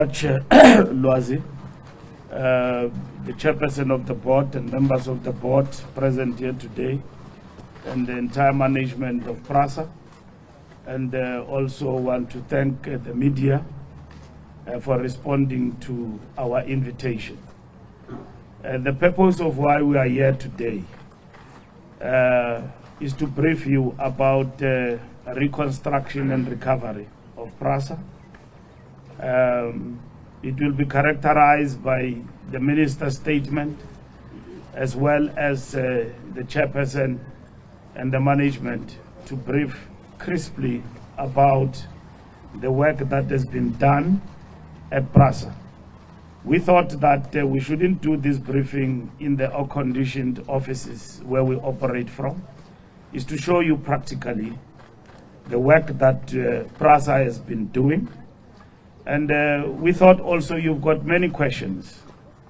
Lwazi, the chairperson of the board and members of the board present here today, and the entire management of Prasa, and also want to thank the media for responding to our invitation. The purpose of why we are here today is to brief you about reconstruction and recovery of Prasa. It will be characterized by the minister's statement as well as the chairperson and the management to brief crisply about the work that has been done at Prasa. We thought that we shouldn't do this briefing in the air-conditioned offices where we operate from. Is to show you practically the work that Prasa has been doing. And we thought also you've got many questions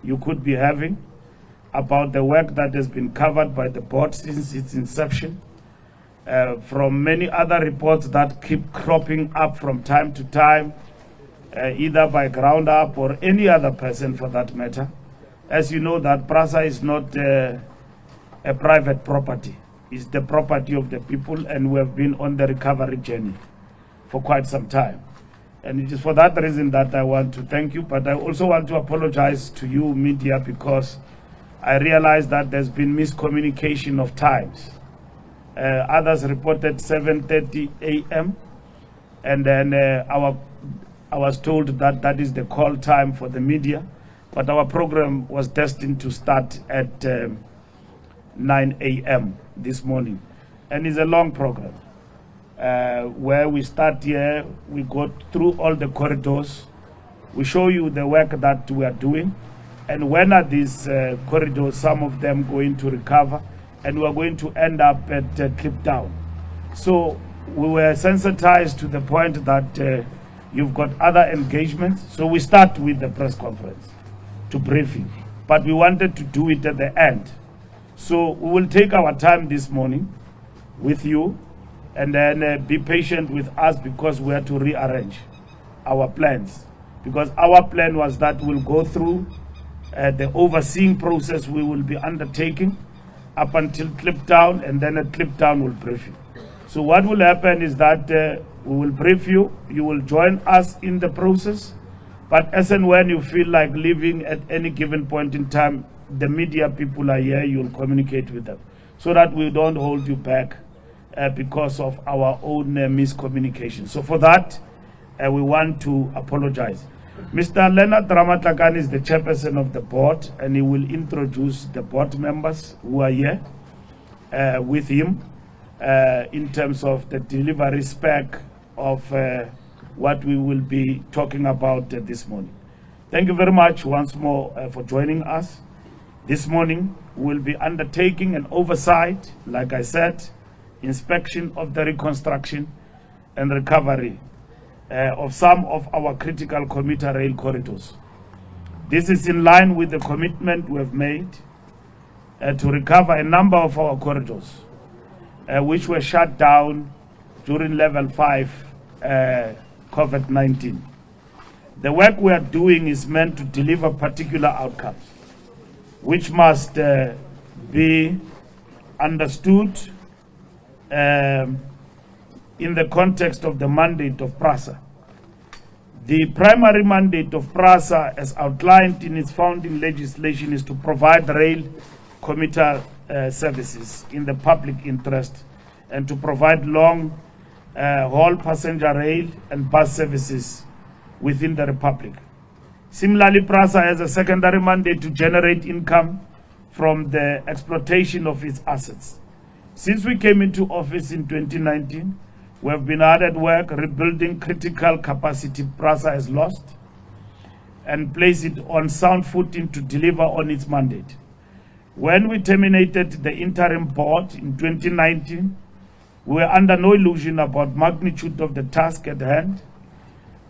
you could be having about the work that has been covered by the board since its inception, from many other reports that keep cropping up from time to time, either by ground up or any other person for that matter. As you know, that Prasa is not a private property. It's the property of the people, and we have been on the recovery journey for quite some time. And it is for that reason that I want to thank you, but I also want to apologize to you, media, because I realize that there's been miscommunication of times. Others reported 7:30 a.m. and then I was told that that is the call time for the media, but our program was destined to start at 9 a.m. this morning, and it's a long program. Where we start here, we go through all the corridors, we show you the work that we are doing, and when are these corridors, some of them going to recover, and we are going to end up at clip down. So we were sensitized to the point that you've got other engagements, so we start with the press conference to brief you, but we wanted to do it at the end. So we will take our time this morning with you, and then be patient with us because we have to rearrange our plans. Because our plan was that we'll go through the overseeing process we will be undertaking up until clip down, and then at clip down we'll brief you. So what will happen is that we will brief you, you will join us in the process, but as and when you feel like leaving at any given point in time, the media people are here, you'll communicate with them so that we don't hold you back because of our own miscommunication. So for that, we want to apologize. Mr. Leonard Ramatlakane is the chairperson of the board, and he will introduce the board members who are here with him in terms of the delivery spec of what we will be talking about this morning. Thank you very much once more for joining us. This morning, we will be undertaking an oversight, like I said, inspection of the reconstruction and recovery of some of our critical commuter rail corridors. This is in line with the commitment we have made to recover a number of our corridors which were shut down during level 5 COVID-19. The work we are doing is meant to deliver particular outcomes which must be understood in the context of the mandate of Prasa. The primary mandate of Prasa, as outlined in its founding legislation, is to provide rail commuter services in the public interest and to provide long haul passenger rail and bus services within the Republic. Similarly, Prasa has a secondary mandate to generate income from the exploitation of its assets. Since we came into office in 2019, we have been hard at work rebuilding critical capacity Prasa has lost and place it on sound footing to deliver on its mandate. When we terminated the interim board in 2019, we were under no illusion about magnitude of the task at hand.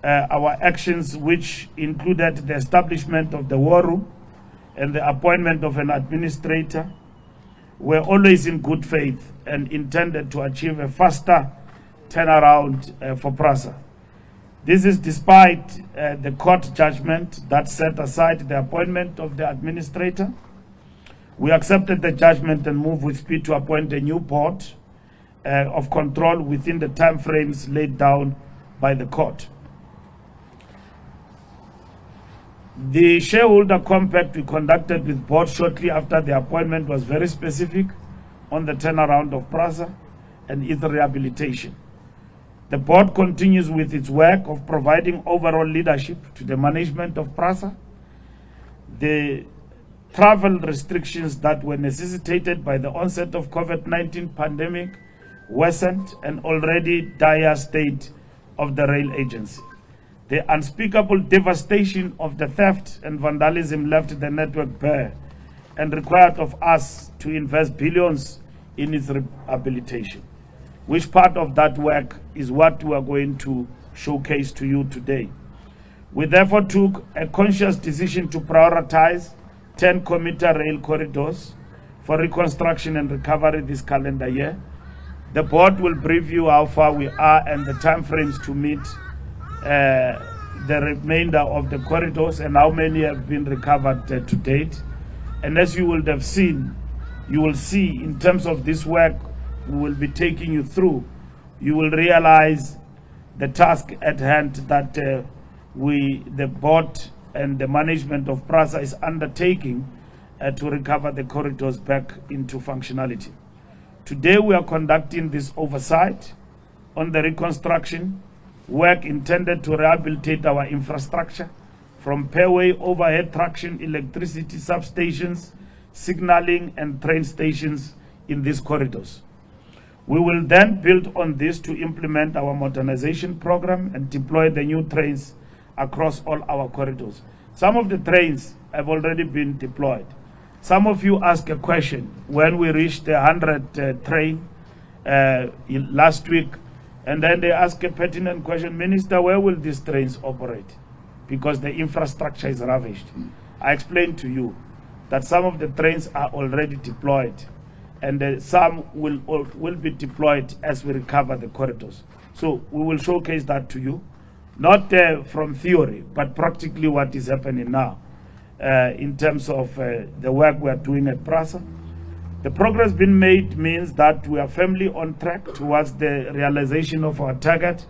Our actions, which included the establishment of the war room and the appointment of an administrator, were always in good faith and intended to achieve a faster turnaround for Prasa. This is despite the court judgment that set aside the appointment of the administrator. We accepted the judgment and moved with speed to appoint a new board of control within the time frames laid down by the court. The shareholder compact we conducted with board shortly after the appointment was very specific on the turnaround of Prasa and its rehabilitation. The board continues with its work of providing overall leadership to the management of Prasa. The travel restrictions that were necessitated by the onset of COVID-19 pandemic worsened an already dire state of the rail agency. The unspeakable devastation of the theft and vandalism left the network bare and required of us to invest billions in its rehabilitation. Which part of that work is what we are going to showcase to you today. We therefore took a conscious decision to prioritize 10 commuter rail corridors for reconstruction and recovery this calendar year. The board will brief you how far we are and the timeframes to meet the remainder of the corridors and how many have been recovered to date. And as you will have seen, you will see in terms of this work we will be taking you through, you will realize the task at hand that the board and the management of Prasa is undertaking to recover the corridors back into functionality. Today we are conducting this oversight on the reconstruction work intended to rehabilitate our infrastructure from pairway, overhead traction, electricity substations, signaling and train stations in these corridors. We will then build on this to implement our modernization program and deploy the new trains across all our corridors. Some of the trains have already been deployed. Some of you asked a question when we reached the 100 train last week, and then they asked a pertinent question, Minister, where will these trains operate? Because the infrastructure is ravished. I explained to you that some of the trains are already deployed, and some will be deployed as we recover the corridors. So we will showcase that to you, not from theory, but practically what is happening now in terms of the work we are doing at Prasa. The progress being made means that we are firmly on track towards the realization of our target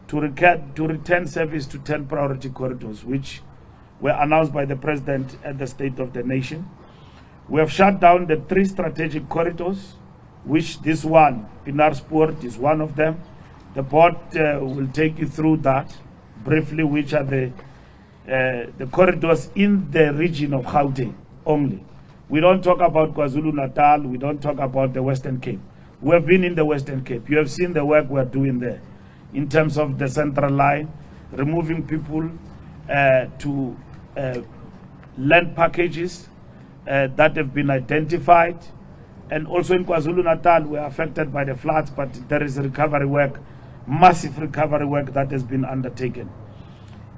to return service to 10 priority corridors, which were announced by the President at the State of the Nation. We have shut down the 3 strategic corridors, which this one, Pinar Sport, is one of them. The board will take you through that briefly, which are the corridors in the region of Gauteng only. We don't talk about KwaZulu-Natal, we don't talk about the Western Cape. We have been in the Western Cape. You have seen the work we're doing there in terms of the central line, removing people to land packages that have been identified. And also in KwaZulu-Natal, we are affected by the floods, but there is recovery work, massive recovery work that has been undertaken.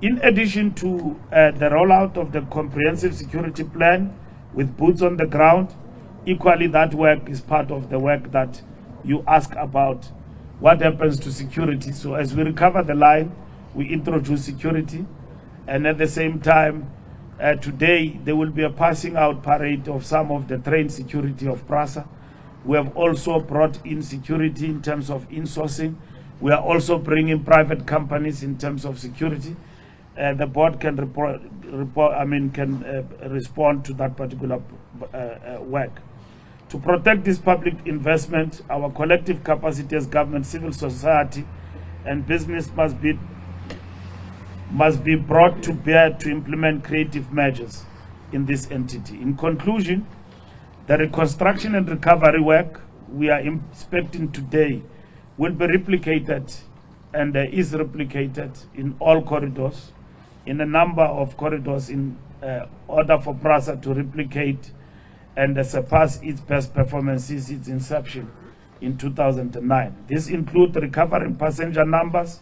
In addition to the rollout of the comprehensive security plan with boots on the ground, equally that work is part of the work that you ask about. What happens to security? So as we recover the line, we introduce security, and at the same time, today there will be a passing out parade of some of the train security of Prasa. We have also brought in security in terms of insourcing. We are also bringing private companies in terms of security. The board can respond to that particular work. To protect this public investment, our collective capacity as government, civil society, and business must be brought to bear to implement creative measures in this entity. In conclusion, the reconstruction and recovery work we are inspecting today will be replicated and is replicated in all corridors, in a number of corridors, in order for Prasa to replicate and surpass its best performance since its inception in 2009. This includes recovering passenger numbers,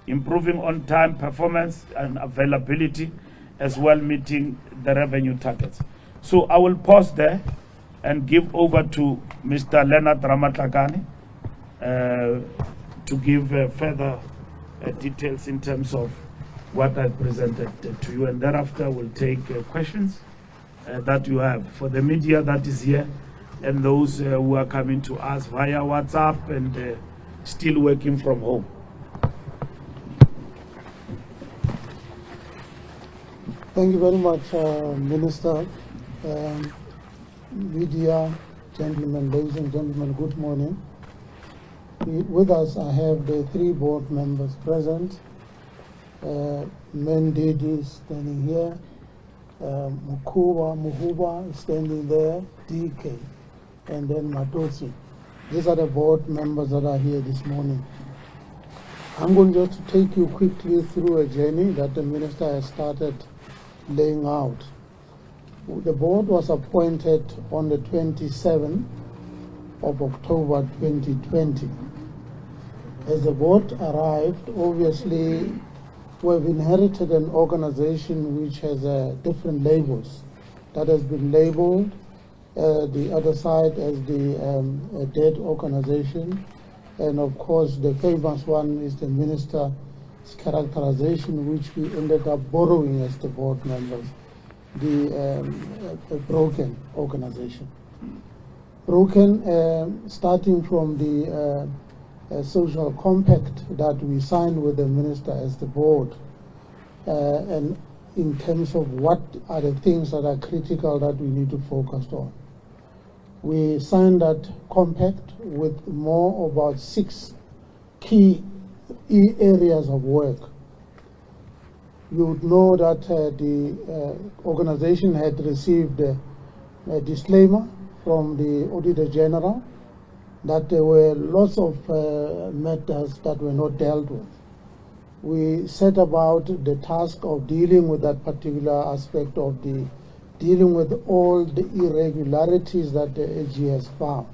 improving on-time performance and availability, as well meeting the revenue targets. So I will pause there and give over to Mr. Leonard Ramatlakane to give further details in terms of what I presented to you, and thereafter we'll take questions that you have. For the media that is here and those who are coming to us via WhatsApp and still working from home. Thank you very much, Minister. Media, gentlemen, ladies and gentlemen, good morning. With us, I have the three board members present. Mendidi standing here, Muhuba is standing there, DK, and then Matotsi. These are the board members that are here this morning. I'm going just to take you quickly through a journey that the minister has started laying out. The board was appointed on the 27th of October 2020. As the board arrived, obviously we've inherited an organization which has different labels. That has been labeled the other side as the dead organization, and of course the famous one is the minister's characterization, which we ended up borrowing as the board members, the broken organization. Broken, starting from the social compact that we signed with the minister as the board, and in terms of what are the things that are critical that we need to focus on. We signed that compact with more about 6 key areas of work. You would know that the organization had received a disclaimer from the Auditor General that there were lots of matters that were not dealt with. We set about the task of dealing with that particular aspect of dealing with all the irregularities that the AG has found.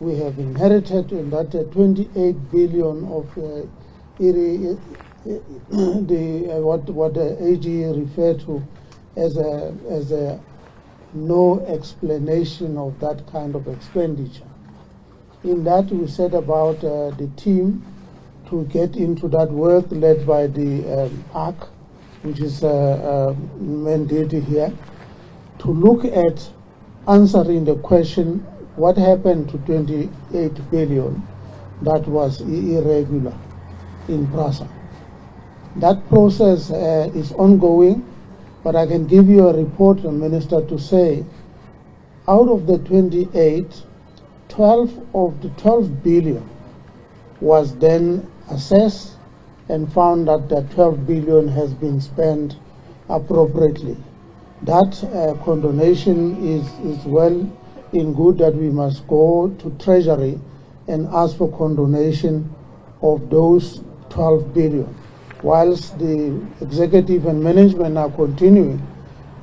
We have inherited in that 28 billion of what the AG referred to as a no explanation of that kind of expenditure. In that, we set about the team to get into that work led by the ARC, which is mandated here, to look at answering the question, what happened to 28 billion that was irregular in Prasa? That process is ongoing, but I can give you a report, Minister, to say out of the 28, 12 of the 12 billion was then assessed and found that the 12 billion has been spent appropriately. That condonation is well in good, that we must go to Treasury and ask for condonation of those 12 billion, whilst the executive and management are continuing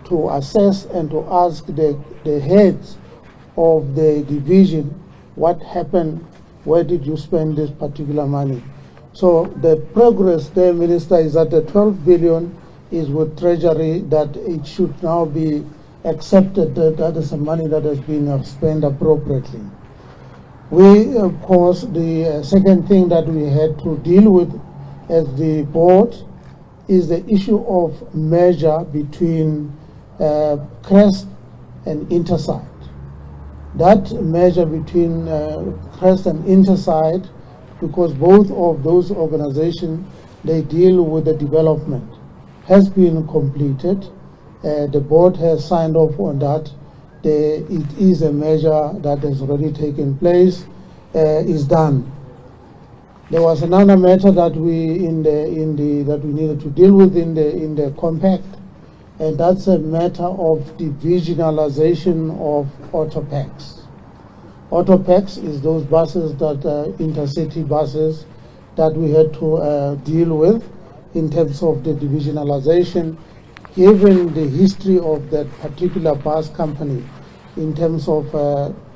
to assess and to ask the heads of the division what happened, where did you spend this particular money. So the progress there, Minister, is that the 12 billion is with Treasury, that it should now be accepted that that is the money that has been spent appropriately. We, of course, the second thing that we had to deal with as the board is the issue of merger between Crest and Interside. That merger between Crest and Interside, because both of those organizations, they deal with the development, has been completed. The board has signed off on that. It is a measure that has already taken place, is done. There was another matter that we needed to deal with in the compact, and that's a matter of divisionalization of autopacks. Autopacks is those buses that intercity buses that we had to deal with in terms of the divisionalization, given the history of that particular bus company in terms of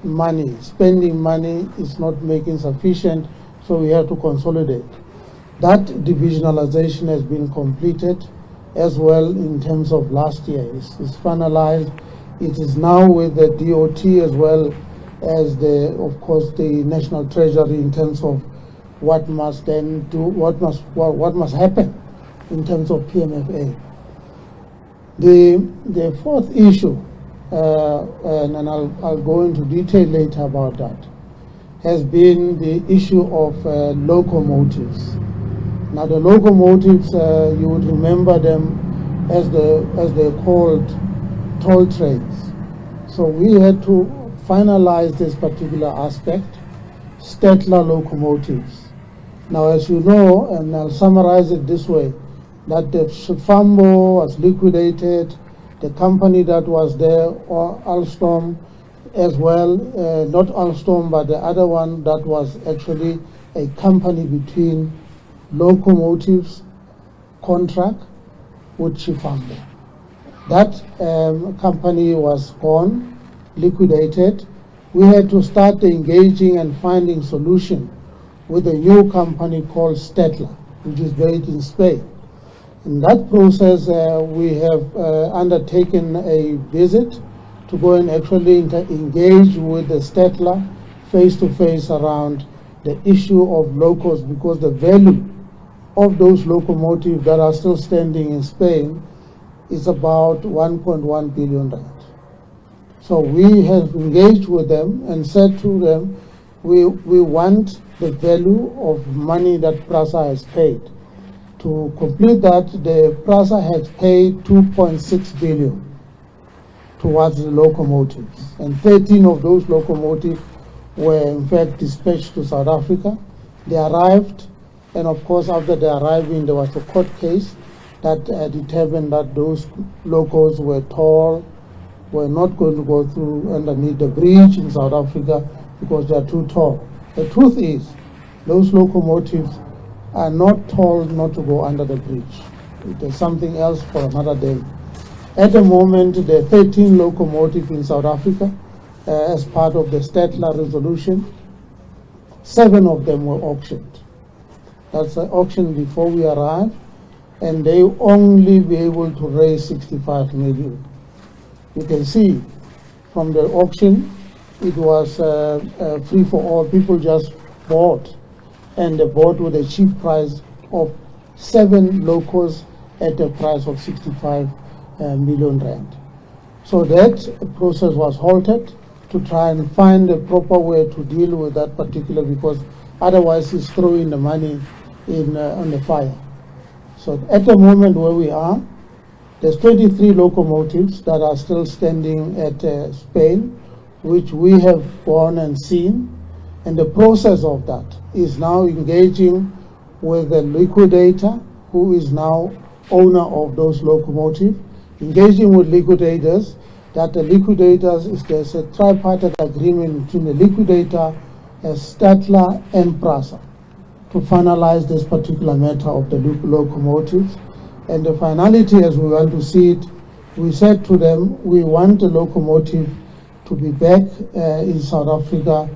money. Spending money is not making sufficient, so we have to consolidate. That divisionalization has been completed as well in terms of last year. It's finalized. It is now with the DOT as well as of course, the National Treasury in terms of what must then do, what must happen in terms of PMFA. The fourth issue, and I'll go into detail later about that, has been the issue of locomotives. Now the locomotives, you would remember them as they're called toll trains. So we had to finalize this particular aspect, Stettler locomotives. Now, as you know, and I'll summarize it this way, that the Shifambo was liquidated, the company that was there, or Alstom as well, not Alstom, but the other one that was actually a company between locomotives contract with Shifambo. That company was gone, liquidated. We had to start engaging and finding solution with a new company called Stettler, which is based in Spain. In that process, we have undertaken a visit to go and actually engage with the Stettler face-to-face around the issue of locos, because the value of those locomotives that are still standing in Spain is about 1.1 billion rand. So we have engaged with them and said to them, we want the value of money that Prasa has paid. To complete that, the Prasa has paid 2.6 billion towards the locomotives. And 13 of those locomotives were in fact dispatched to South Africa. They arrived, and of course after they arriving, there was a court case that determined that those locos were tall, were not going to go through underneath the bridge in South Africa because they are too tall. The truth is, those locomotives are not tall not to go under the bridge. There's something else for another day. At the moment, there are 13 locomotives in South Africa as part of the Stettler resolution. 7 of them were auctioned. That's the auction before we arrived, and they only be able to raise 65 million. You can see from the auction, it was free for all. People just bought, and they bought with a cheap price of 7 locos at a price of 65 million rand. So that process was halted to try and find a proper way to deal with that particular, because otherwise it's throwing the money in on the fire. So at the moment where we are, there's 23 locomotives that are still standing at Spain, which we have gone and seen. And the process of that is now engaging with the liquidator, who is now owner of those locomotives, engaging with liquidators, that the liquidators, there's a tripartite agreement between the liquidator, Stettler and Prasa, to finalize this particular matter of the locomotives. And the finality, as we want to see it, we said to them, we want the locomotive to be back in South Africa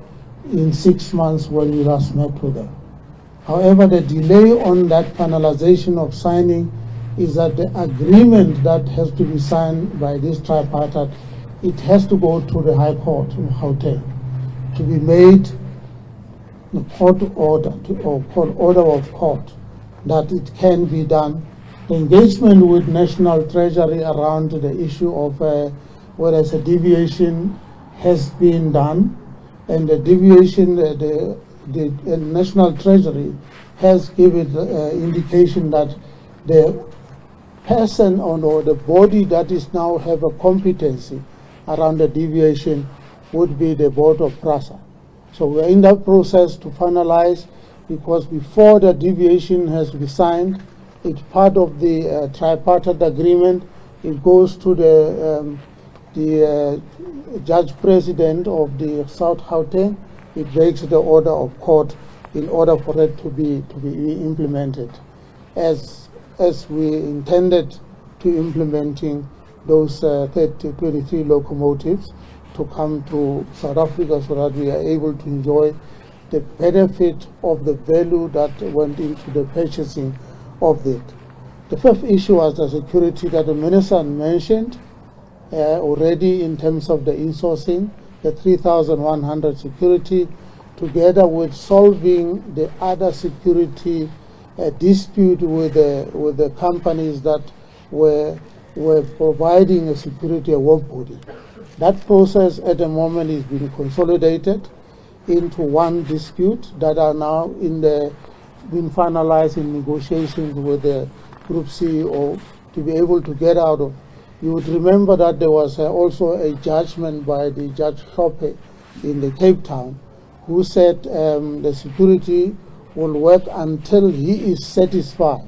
in 6 months when we last met with them. However, the delay on that finalization of signing is that the agreement that has to be signed by this tripartite, it has to go to the High Court in Gauteng to be made a court order, or court order of court, that it can be done. The engagement with National Treasury around the issue of whether a deviation has been done, and the deviation, the National Treasury has given indication that the person or the body that is now have a competency around the deviation would be the board of Prasa. So we're in that process to finalize, because before the deviation has been signed, it's part of the tripartite agreement. It goes to the judge president of the South Gauteng. It breaks the order of court in order for it to be implemented, as we intended to implementing those 23 locomotives to come to South Africa, so that we are able to enjoy the benefit of the value that went into the purchasing of it. The fifth issue was the security that the minister mentioned already in terms of the insourcing, the 3,100 security to together with solving the other security dispute with the companies that were providing a security work body. That process at the moment is being consolidated into one dispute that are now being finalized in negotiations with the group CEO to be able to get out of. You would remember that there was also a judgment by the Judge Hoppe in the Cape Town, who said the security will work until he is satisfied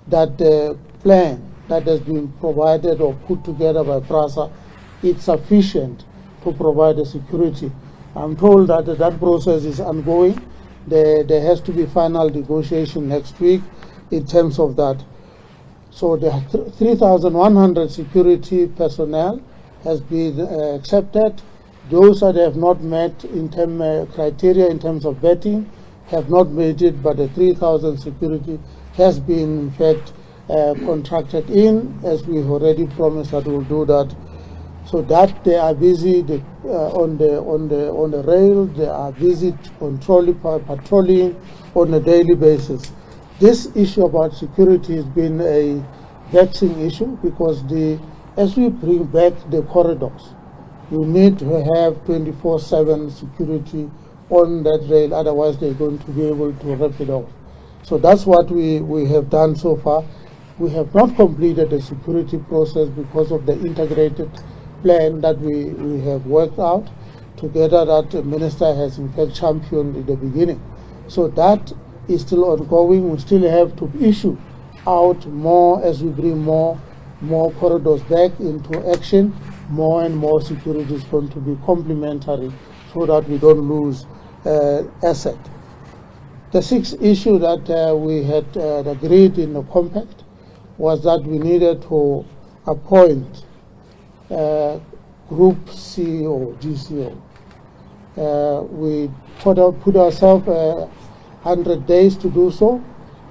that the plan that has been provided or put together by Prasa is sufficient to provide the security. I'm told that that process is ongoing. There has to be final negotiation next week in terms of that. So the 3,100 security personnel has been accepted. Those that have not met in criteria in terms of vetting have not made it, but the 3,000 security has been in fact contracted in, as we've already promised that we'll do that. So that they are busy on the rail, they are busy patrolling on a daily basis. This issue about security has been a vexing issue because as we bring back the corridors, you need to have 24/7 security on that rail, otherwise they're going to be able to wrap it off. So that's what we have done so far. We have not completed the security process because of the integrated plan that we have worked out together, that the Minister has in fact championed in the beginning. So that is still ongoing. We still have to issue out more as we bring more corridors back into action. More and more security is going to be complementary so that we don't lose asset. The sixth issue that we had agreed in the compact was that we needed to appoint Group CEO, GCO. We put ourselves 100 days to do so.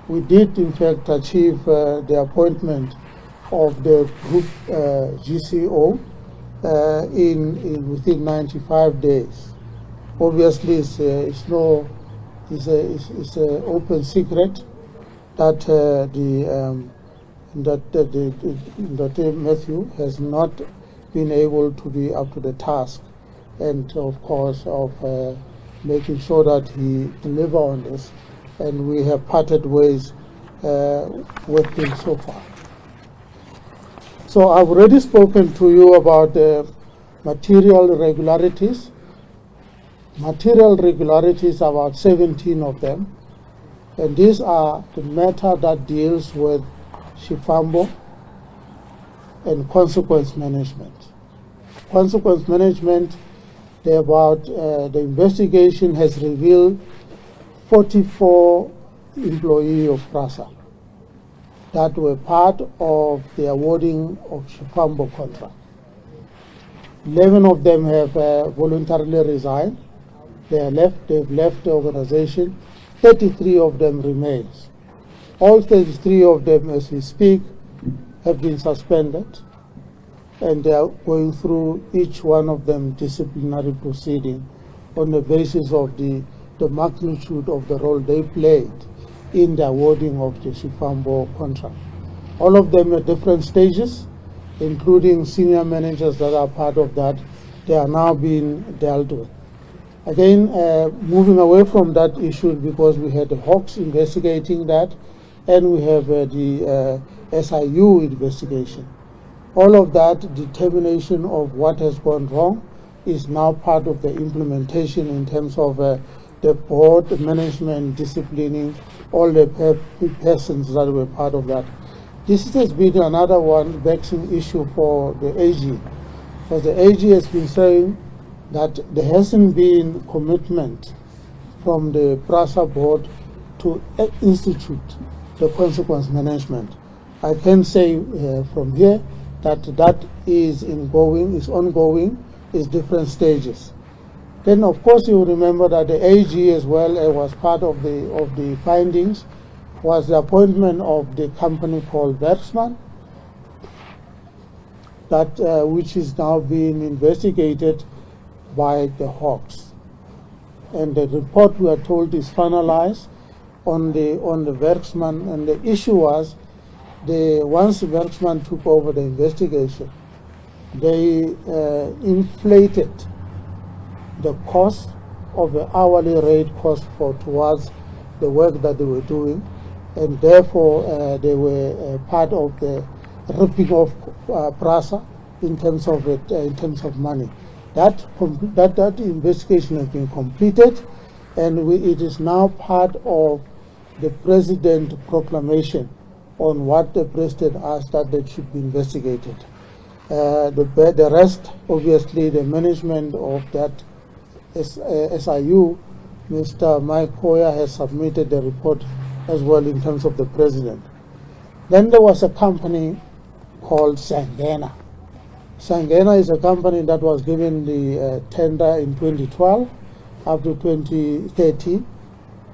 We did in fact achieve the appointment of the Group GCO within 95 days. Obviously, it's an open secret that that Matthew has not been able to be up to the task, and of course of making sure that he deliver on this, and we have parted ways with him so far. So I've already spoken to you about the material irregularities. Material irregularities, about 17 of them, and these are the matter that deals with Shifambo and consequence management. Consequence management, the investigation has revealed 44 employees of Prasa that were part of the awarding of Shifambo contract. 11 of them have voluntarily resigned. They've left the organization. 33 of them remains. All 33 of them, as we speak, have been suspended, and they are going through each one of them disciplinary proceeding on the basis of the magnitude of the role they played in the awarding of the Shifambo contract. All of them at different stages, including senior managers that are part of that. They are now being dealt with. Again, moving away from that issue, because we had the Hawks investigating that, and we have the SIU investigation. All of that determination of what has gone wrong is now part of the implementation in terms of the board management disciplining all the persons that were part of that. This has been another one vexing issue for the AG, because the AG has been saying that there hasn't been commitment from the Prasa board to institute the consequence management. I can say from here that that is ongoing, is different stages. Then of course you remember that the AG as well was part of the findings, was the appointment of the company called Bergsman, that which is now being investigated by the Hawks. and the report we are told is finalized on the Werksman. And the issue was, once the Werksman took over the investigation, they inflated the cost of the hourly rate cost towards the work that they were doing, and therefore they were part of the ripping off Prasa in terms of it, in terms of money. That investigation has been completed, and it is now part of the President's proclamation on what the President asked that should be investigated. The rest, obviously, the management of that SIU, Mr. Mike Hoyer has submitted the report as well in terms of the President. Then there was a company called Sangena. Sangena is a company that was given the tender in 2012 up to 2013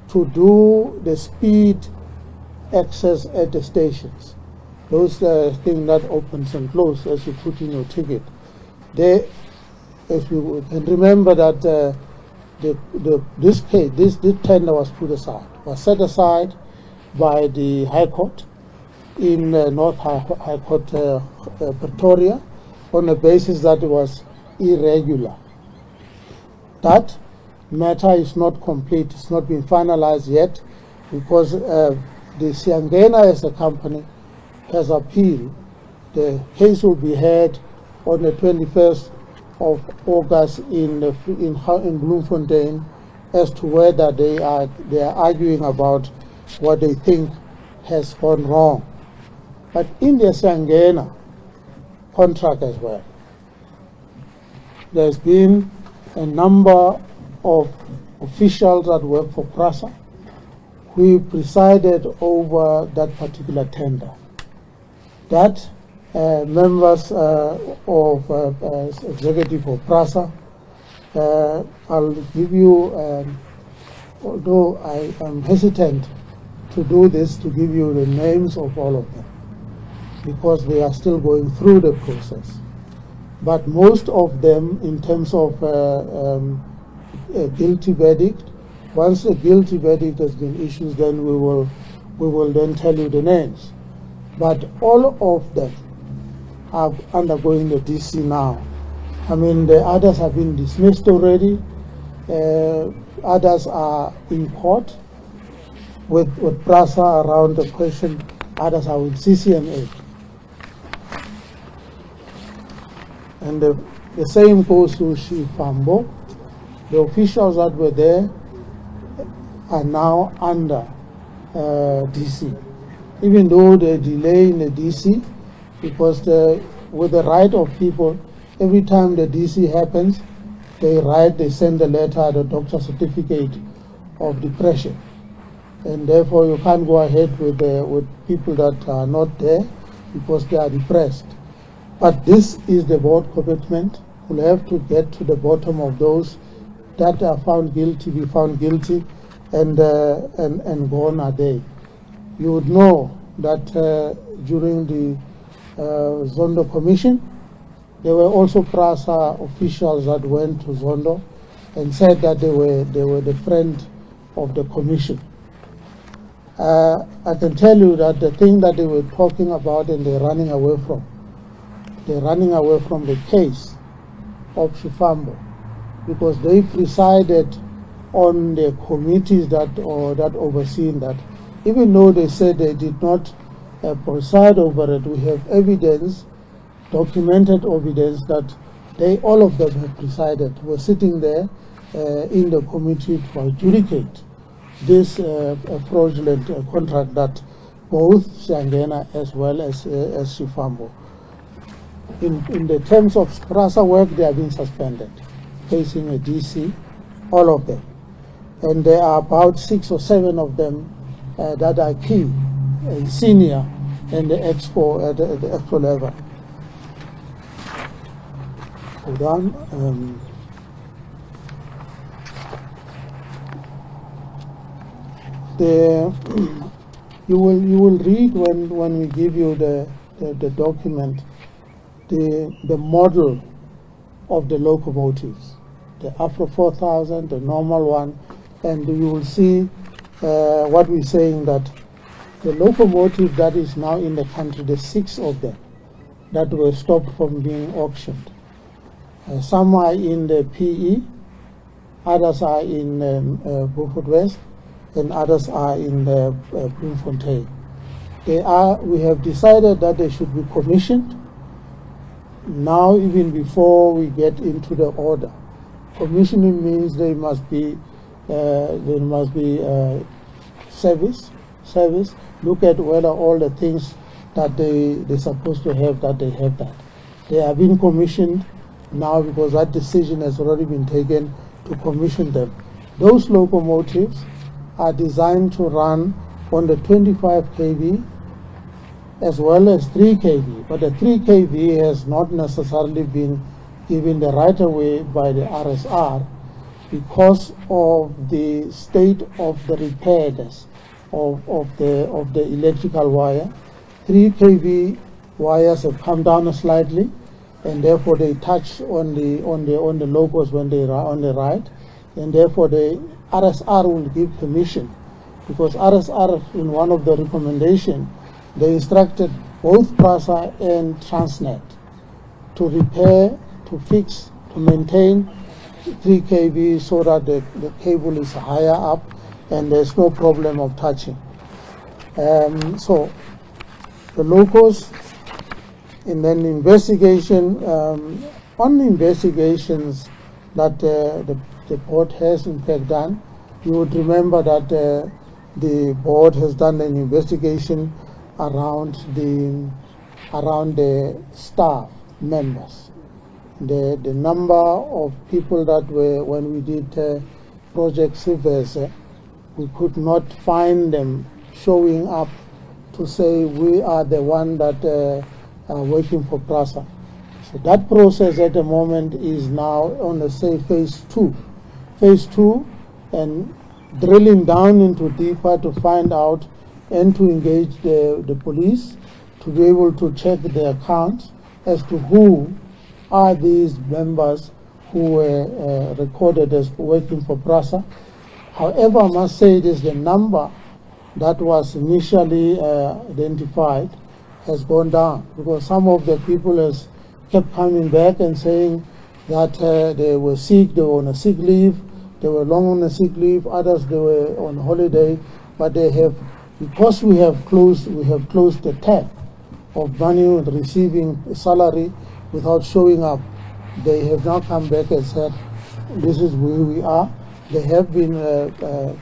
to do the speed access at the stations. Those things that opens and close as you put in your ticket. If you can remember that this tender was set aside by the High Court in North High Court Pretoria on the basis that it was irregular. That matter is not complete. It's not been finalized yet because the Sangena as a company has appealed. The case will be heard on the 21st of August in Bloemfontein as to whether they are arguing about what they think has gone wrong. But in the Sangena contract as well, there's been a number of officials that work for Prasa who presided over that particular tender. That members of executive of Prasa, I'll give you, although I am hesitant to do this, to give you the names of all of them, because they are still going through the process. But most of them, in terms of a guilty verdict, once a guilty verdict has been issued, then we will then tell you the names. But all of them are undergoing the DC now. I mean, the others have been dismissed already. Others are in court with Prasa around the question. Others are with CCMA. And the same goes to Shifambo. The officials that were there are now under DC. Even though the delay in the DC, because with the right of people, every time the DC happens, they send a letter, the doctor certificate of depression. And therefore you can't go ahead with people that are not there because they are depressed. But this is the board commitment. We'll have to get to the bottom of those that are found guilty, be found guilty, and gone are they. You would know that during the Zondo Commission, there were also Prasa officials that went to Zondo and said that they were the friend of the commission. I can tell you that the thing that they were talking about and they're running away from the case of Shifambo, because they presided on the committees that overseen that. Even though they said they did not preside over it, we have evidence, documented evidence, that all of them have presided, were sitting there in the committee to adjudicate this fraudulent contract that both Sangena as well as Shifambo. In the terms of Prasa work, they have been suspended, facing a DC, all of them. And there are about 6 or 7 of them that are key, senior in the expo at the expo level. Hold on. You will read when we give you the document, the model of the locomotives. the Afro 4000, the normal one, and you will see what we're saying, that the locomotive that is now in the country, the 6 of them that were stopped from being auctioned. Some are in the PE, others are in Beaufort West, and others are in Bloemfontein. We have decided that they should be commissioned now, even before we get into the order. Commissioning means they must be service. Look at whether all the things that they're supposed to have, that they have that. They are being commissioned now because that decision has already been taken to commission them. Those locomotives are designed to run on the 25 kV as well as 3 kV, but the 3 kV has not necessarily been given the right of way by the RSR because of the state of the repairs of the electrical wire. 3 kV wires have come down slightly, and therefore they touch on the locos when they are on the right, and therefore the RSR will give permission, because RSR, in one of the recommendations, they instructed both Prasa and Transnet to repair, to fix, to maintain 3 kV so that the cable is higher up and there's no problem of touching. So the locos, and then investigation, on the investigations that the board has in fact done, you would remember that the board has done an investigation around the staff members. The number of people that were, when we did Project Silvers, we could not find them showing up to say we are the one that are working for Prasa. So that process at the moment is now on the phase 2. Phase 2, and drilling down into deeper to find out and to engage the police to be able to check the accounts as to who are these members who were recorded as working for Prasa. However, I must say it is the number that was initially identified has gone down, because some of the people has kept coming back and saying that they were sick, they were on a sick leave, they were long on a sick leave, others they were on holiday, but they have, because we have closed the tab of money and receiving a salary without showing up, they have now come back and said, this is where we are. They have been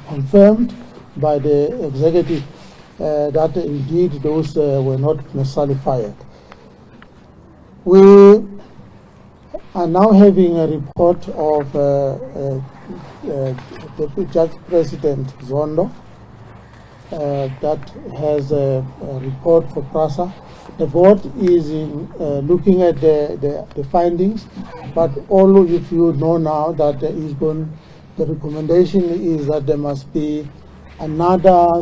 confirmed by the executive that indeed those were not necessarily fired. We are now having a report of Deputy Judge President Zondo that has a report for Prasa. The board is looking at the findings, but all, if you know now that the recommendation is that there must be another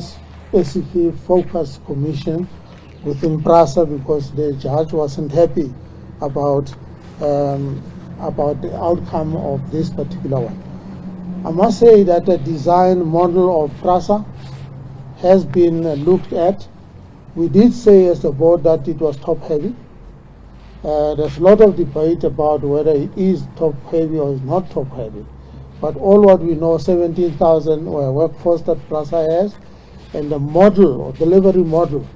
specific focus commission within Prasa, because the judge wasn't happy about the outcome of this particular one. I must say that the design model of Prasa has been looked at. We did say as a board that it was top heavy. There's a lot of debate about whether it is top heavy or is not top heavy. But all what we know, 17,000 workforce that Prasa has, and the model or delivery model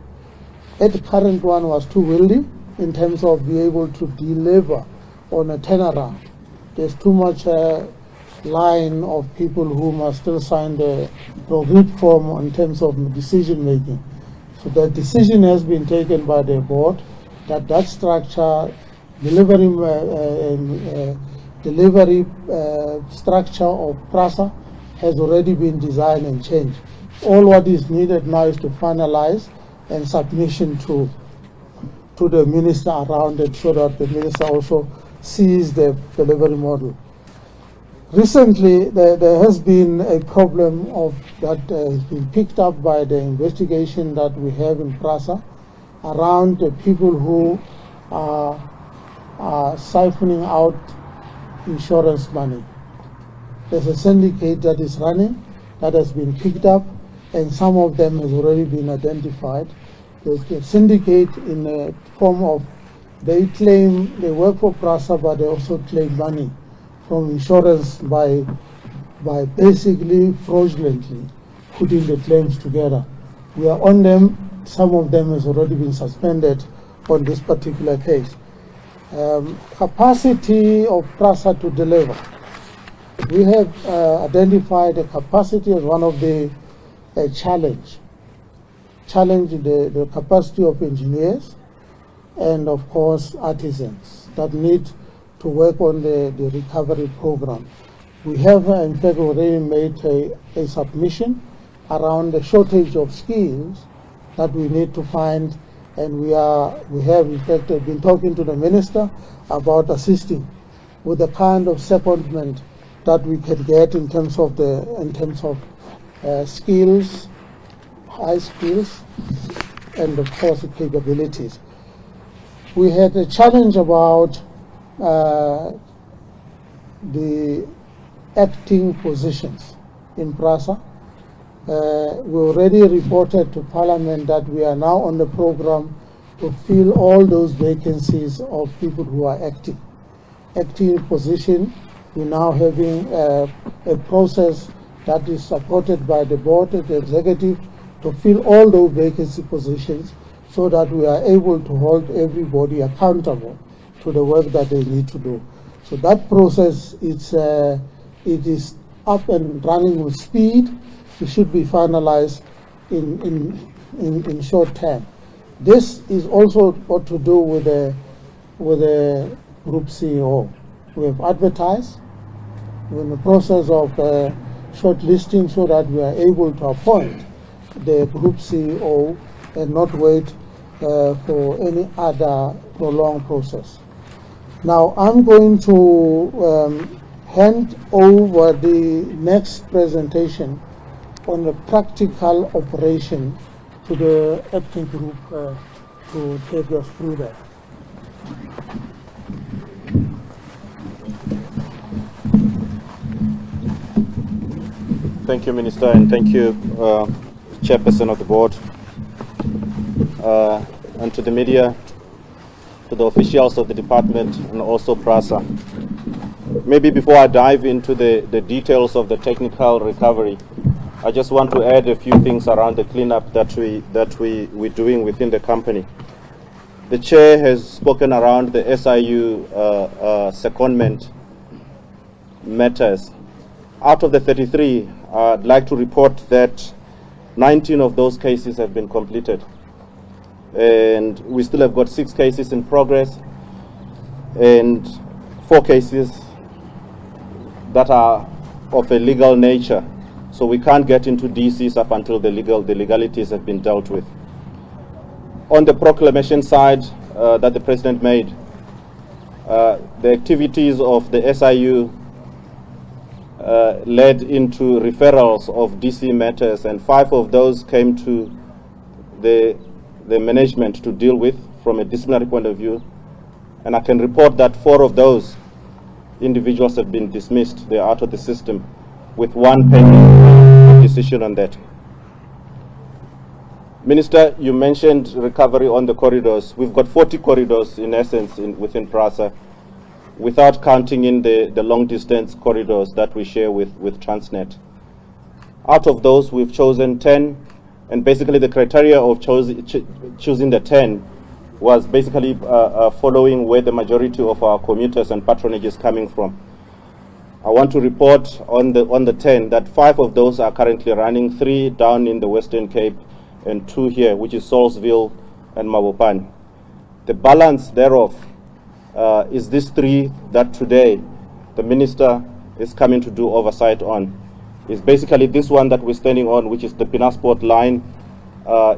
at the current one was too wieldy in terms of being able to deliver on a turnaround. There's too much line of people who must still sign the read form in terms of decision making. So the decision has been taken by the board that that structure, delivery structure of Prasa has already been designed and changed. All what is needed now is to finalize and submission to the minister around it, so that the minister also sees the delivery model. Recently, there has been a problem of that has been picked up by the investigation that we have in Prasa around the people who are siphoning out insurance money There's a syndicate that is running, that has been picked up, and some of them has already been identified. There's a syndicate in the form of, they claim they work for Prasa, but they also claim money from insurance by basically fraudulently putting the claims together. We are on them. Some of them has already been suspended on this particular case. Capacity of Prasa to deliver. We have identified the capacity as one of the challenge the capacity of engineers and of course artisans that need to work on the recovery program. We have in fact already made a submission around the shortage of skills that we need to find, and we have in fact been talking to the minister about assisting with the kind of secondment that we can get in terms of skills, high skills, and of course the capabilities. We had a challenge about the acting positions in Prasa. We already reported to Parliament that we are now on the program to fill all those vacancies of people who are acting position. We're now having a process that is supported by the board and the executive to fill all those vacancy positions so that we are able to hold everybody accountable to the work that they need to do. So that process it is up and running with speed. It should be finalized in short term. This is also what to do with the group CEO. We have advertised. We're in the process of shortlisting so that we are able to appoint the group CEO and not wait for any other prolonged process. Now I'm going to hand over the next presentation on the practical operation to the acting group to take us through that. Thank you, Minister, and thank you, Chairperson of the Board, and to the media, to the officials of the department, and also Prasa. Maybe before I dive into the details of the technical recovery, I just want to add a few things around the cleanup that we're doing within the company. The Chair has spoken around the SIU secondment matters. Out of the 33, I'd like to report that 19 of those cases have been completed. And we still have got 6 cases in progress and 4 cases that are of a legal nature. So we can't get into DCs up until the legalities have been dealt with. On the proclamation side that the President made, the activities of the SIU led into referrals of DC matters, and 5 of those came to the management to deal with from a disciplinary point of view. And I can report that 4 of those individuals have been dismissed. They're out of the system, with 1 pending decision on that. Minister, you mentioned recovery on the corridors. We've got 40 corridors in essence within Prasa, without counting in the long distance corridors that we share with Transnet. Out of those, we've chosen 10, and basically the criteria of choosing the 10 was basically following where the majority of our commuters and patronage is coming from. I want to report on the 10 that 5 of those are currently running, 3 down in the Western Cape and 2 here, which is Salisville and Mabopane. The balance thereof is these 3 that today the Minister is coming to do oversight on. It's basically this one that we're standing on, which is the Pinasport line,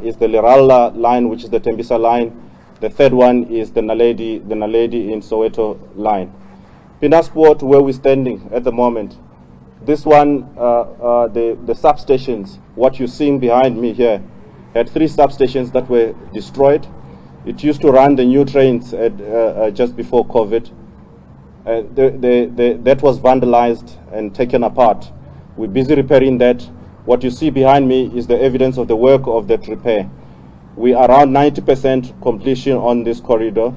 is the Leralla line, which is the Tembisa line. The 3rd one is the Naledi in Soweto line. Pinasport, where we're standing at the moment, this one, the substations, what you're seeing behind me here, had 3 substations that were destroyed. It used to run the new trains just before COVID. That was vandalized and taken apart. We're busy repairing that. What you see behind me is the evidence of the work of that repair. We are around 90% completion on this corridor.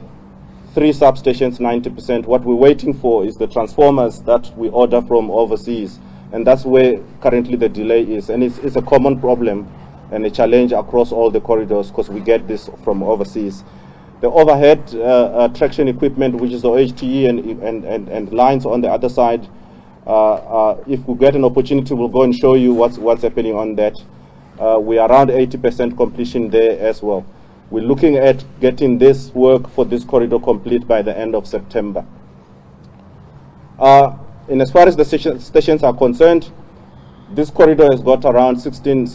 3 substations, 90%. What we're waiting for is the transformers that we order from overseas. And that's where currently the delay is. And it's a common problem and a challenge across all the corridors because we get this from overseas. The overhead traction equipment, which is the OHTE and lines on the other side, if we get an opportunity, we'll go and show you what's happening on that. We are around 80% completion there as well. We're looking at getting this work for this corridor complete by the end of September. And as far as the stations are concerned, this corridor has got around 16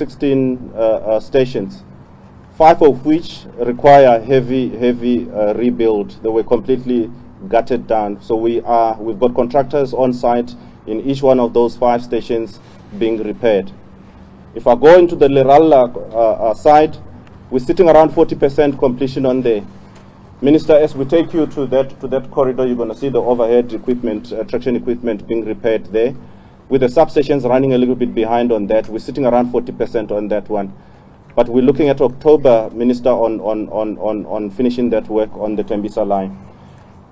stations, 5 of which require heavy rebuild. They were completely gutted down. So we've got contractors on site in each one of those 5 stations being repaired. If I go into the Leralla side, we're sitting around 40% completion on there. Minister, as we take you to that corridor, you're going to see the overhead equipment, traction equipment being repaired there. With the substations running a little bit behind on that, we're sitting around 40% on that one. But we're looking at October, Minister, on finishing that work on the Tembisa line.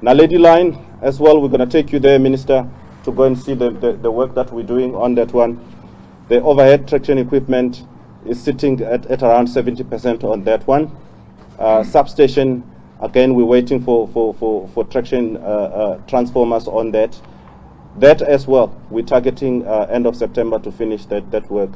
Naledi line as well, we're going to take you there, Minister, to go and see the work that we're doing on that one. The overhead traction equipment is sitting at around 70% on that one. Substation, again, we're waiting for traction transformers on that. That as well, we're targeting end of September to finish that work.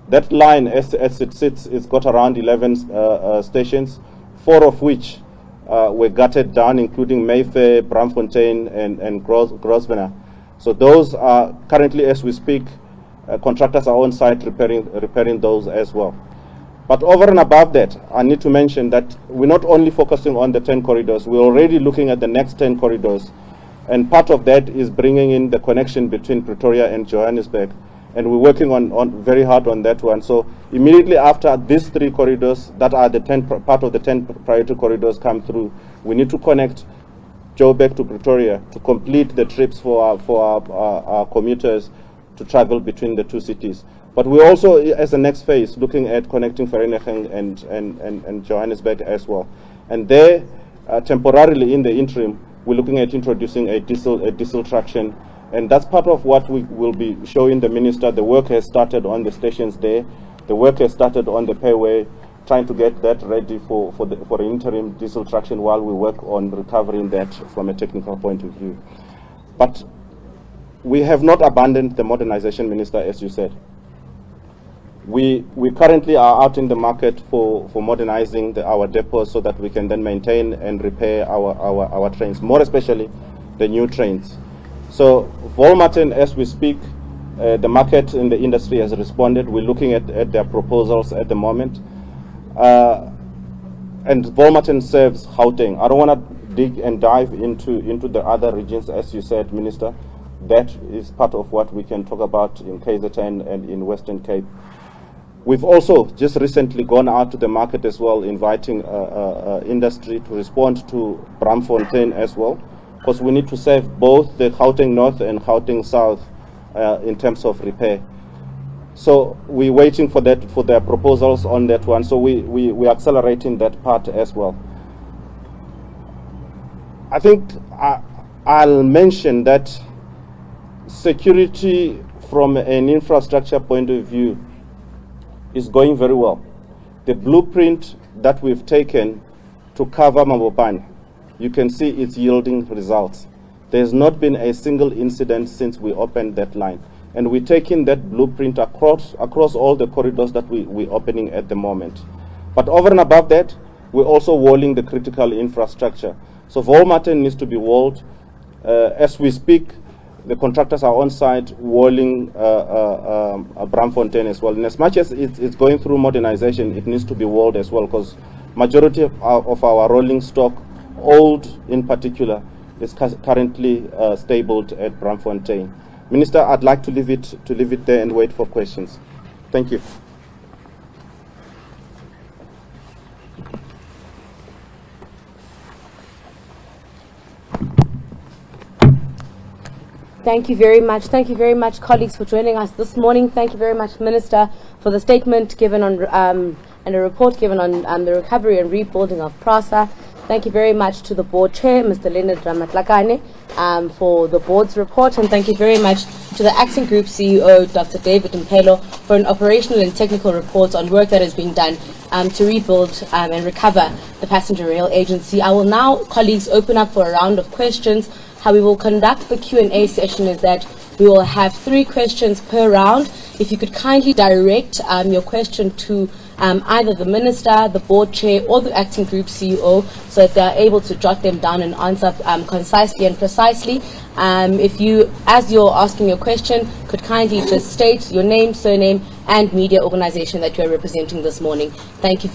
That line, as it sits, it's got around 11 stations, 4 of which were gutted down, including Mayfair, Braamfontein, and Grosvenor. So those are currently, as we speak, contractors are on site repairing those as well. But over and above that, I need to mention that we're not only focusing on the 10 corridors, we're already looking at the next 10 corridors. And part of that is bringing in the connection between Pretoria and Johannesburg. And we're working on very hard on that one. So immediately after these 3 corridors that are the 10 part of the 10 priority corridors come through, we need to connect Joburg to Pretoria to complete the trips for our commuters to travel between the 2 cities. But we're also, as the next phase, looking at connecting Vereeniging and Johannesburg as well. And there, temporarily in the interim, we're looking at introducing a diesel traction. And that's part of what we will be showing the Minister. The work has started on the stations there. The work has started on the pairway, trying to get that ready for interim diesel traction while we work on recovering that from a technical point of view. But we have not abandoned the modernization, Minister, as you said. We currently are out in the market for modernizing our depots so that we can then maintain and repair our trains, more especially the new trains. So Volmaten, as we speak, the market in the industry has responded. We're looking at their proposals at the moment. And Volmaten serves Gauteng. I don't want to dig and dive into the other regions, as you said, Minister. That is part of what we can talk about in KZN and in Western Cape. We've also just recently gone out to the market as well, inviting industry to respond to Braamfontein as well, because we need to serve both the Gauteng North and Gauteng South in terms of repair. So we're waiting for their proposals on that one. So we're accelerating that part as well. I think I'll mention that security from an infrastructure point of view is going very well. The blueprint that we've taken to cover Mabopane, you can see it's yielding results. There's not been a single incident since we opened that line. And we're taking that blueprint across all the corridors that we're opening at the moment. But over and above that, we're also walling the critical infrastructure. So Volmaten needs to be walled. As we speak, the contractors are on site walling Braamfontein as well. And as much as it's going through modernization, it needs to be walled as well, because majority of our rolling stock, old in particular, is currently stabled at Braamfontein. Minister, I'd like to leave it there and wait for questions. Thank you. Thank you very much. Thank you very much, colleagues, for joining us this morning. Thank you very much, Minister, for the statement given on and a report given on the recovery and rebuilding of Prasa. Thank you very much to the board chair, Mr. Leonard Ramatlakane, for the board's report, and thank you very much to the acting group CEO, Dr. David Mpelo, for an operational and technical report on work that is being done to rebuild and recover the passenger rail agency. I will now, colleagues, open up for a round of questions. How we will conduct the Q&A session is that we will have 3 questions per round. If you could kindly direct your question to either the Minister, the Board Chair, or the Acting Group CEO, so that they are able to jot them down and answer concisely and precisely. If you, as you're asking your question, could kindly just state your name, surname, and media organization that you are representing this morning. Thank you very much.